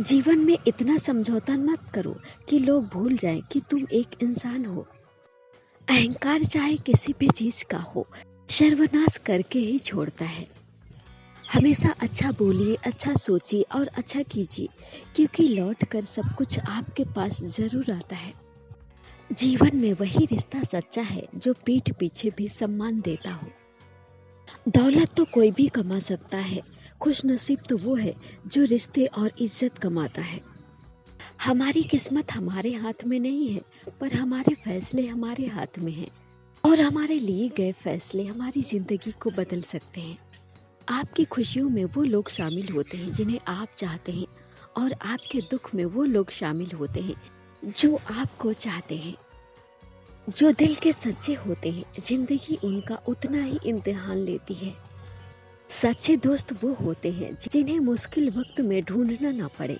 जीवन में इतना समझौता मत करो कि लोग भूल जाएं कि तुम एक इंसान हो। अहंकार चाहे किसी भी चीज का हो, सर्वनाश करके ही छोड़ता है। हमेशा अच्छा बोलिए, अच्छा सोचिए और अच्छा कीजिए, क्योंकि लौट कर सब कुछ आपके पास जरूर आता है। जीवन में वही रिश्ता सच्चा है जो पीठ पीछे भी सम्मान देता हो। दौलत तो कोई भी कमा सकता है, खुश नसीब तो वो है जो रिश्ते और इज्जत कमाता है। हमारी किस्मत हमारे हाथ में नहीं है, पर हमारे फैसले हमारे हाथ में हैं और हमारे लिए गए फैसले हमारी जिंदगी को बदल सकते हैं। आपकी खुशियों में वो लोग शामिल होते हैं जिन्हें आप चाहते हैं, और आपके दुख में वो लोग शामिल होते हैं जो आपको चाहते हैं। जो दिल के सच्चे होते हैं, जिंदगी उनका उतना ही इम्तिहान लेती है। सच्चे दोस्त वो होते हैं जिन्हें मुश्किल वक्त में ढूंढना ना पड़े।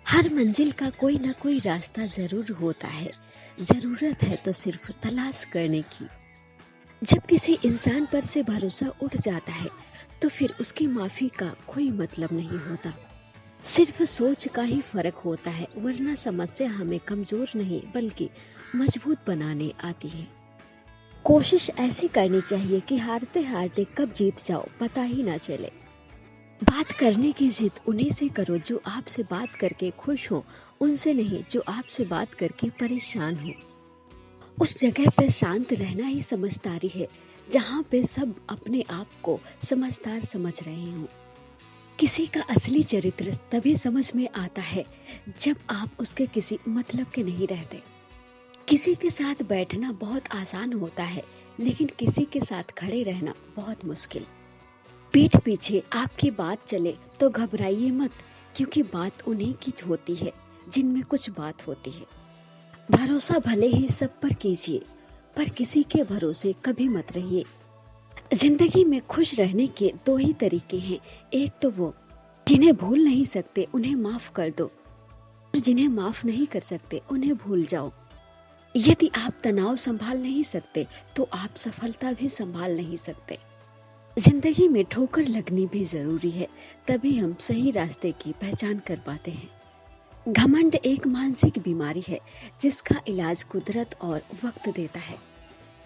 हर मंजिल का कोई ना कोई रास्ता जरूर होता है, जरूरत है तो सिर्फ तलाश करने की। जब किसी इंसान पर से भरोसा उठ जाता है तो फिर उसकी माफी का कोई मतलब नहीं होता। सिर्फ सोच का ही फर्क होता है, वरना समस्या हमें कमजोर नहीं बल्कि मजबूत बनाने आती है। कोशिश ऐसी करनी चाहिए कि हारते हारते कब जीत जाओ पता ही ना चले। बात करने की जिद उन्हीं से करो जो आपसे बात करके खुश हो, उनसे नहीं जो आपसे बात करके परेशान हो। उस जगह पे शांत रहना ही समझदारी है जहाँ पे सब अपने आप को समझदार समझ रहे हो। किसी का असली चरित्र तभी समझ में आता है जब आप उसके किसी मतलब के नहीं रहते। किसी के साथ बैठना बहुत आसान होता है, लेकिन किसी के साथ खड़े रहना बहुत मुश्किल। पीठ पीछे आपकी बात चले तो घबराइए मत, क्योंकि बात उन्हीं की होती है जिनमें कुछ बात होती है। भरोसा भले ही सब पर कीजिए, पर किसी के भरोसे कभी मत रहिए। जिंदगी में खुश रहने के दो ही तरीके हैं। एक तो वो जिन्हें भूल नहीं सकते उन्हें माफ कर दो, और जिन्हें माफ नहीं कर सकते उन्हें भूल जाओ। यदि आप तनाव संभाल नहीं सकते तो आप सफलता भी संभाल नहीं सकते। जिंदगी में ठोकर लगनी भी जरूरी है, तभी हम सही रास्ते की पहचान कर पाते हैं। घमंड एक मानसिक बीमारी है जिसका इलाज कुदरत और वक्त देता है।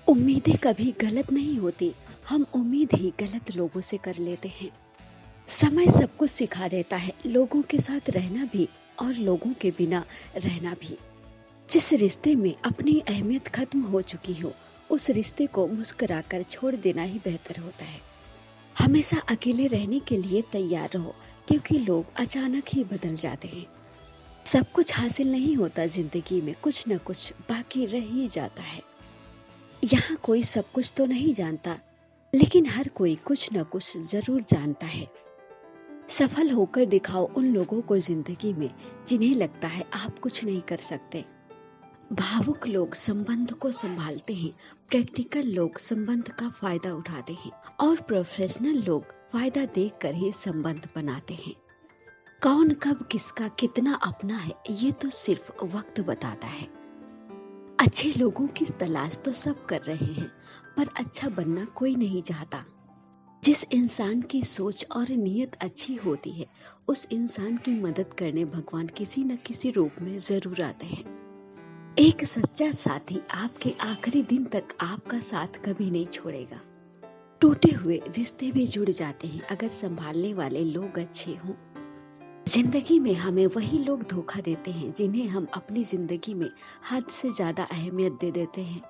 उम्मीदें कभी गलत नहीं होती, हम उम्मीद ही गलत लोगों से कर लेते हैं। समय सब कुछ सिखा देता है, लोगों के साथ रहना भी और लोगों के बिना रहना भी। जिस रिश्ते में अपनी अहमियत खत्म हो चुकी हो, उस रिश्ते को मुस्कुराकर छोड़ देना ही बेहतर होता है। हमेशा अकेले रहने के लिए तैयार रहो, क्योंकि लोग अचानक ही बदल जाते हैं। सब कुछ हासिल नहीं होता जिंदगी में, कुछ न कुछ बाकी रह ही जाता है। यहाँ कोई सब कुछ तो नहीं जानता, लेकिन हर कोई कुछ न कुछ जरूर जानता है। सफल होकर दिखाओ उन लोगों को जिंदगी में जिन्हें लगता है आप कुछ नहीं कर सकते। भावुक लोग संबंध को संभालते हैं, प्रैक्टिकल लोग संबंध का फायदा उठाते हैं, और प्रोफेशनल लोग फायदा देखकर ही संबंध बनाते हैं। कौन कब किसका कितना अपना है, ये तो सिर्फ वक्त बताता है। अच्छे लोगों की तलाश तो सब कर रहे हैं, पर अच्छा बनना कोई नहीं चाहता। जिस इंसान की सोच और नीयत अच्छी होती है, उस इंसान की मदद करने भगवान किसी न किसी रूप में जरूर आते हैं। एक सच्चा साथी आपके आखिरी दिन तक आपका साथ कभी नहीं छोड़ेगा। टूटे हुए रिश्ते भी जुड़ जाते हैं अगर संभालने वाले लोग अच्छे हों। जिंदगी में हमें वही लोग धोखा देते हैं जिन्हें हम अपनी जिंदगी में हद से ज्यादा अहमियत दे देते हैं।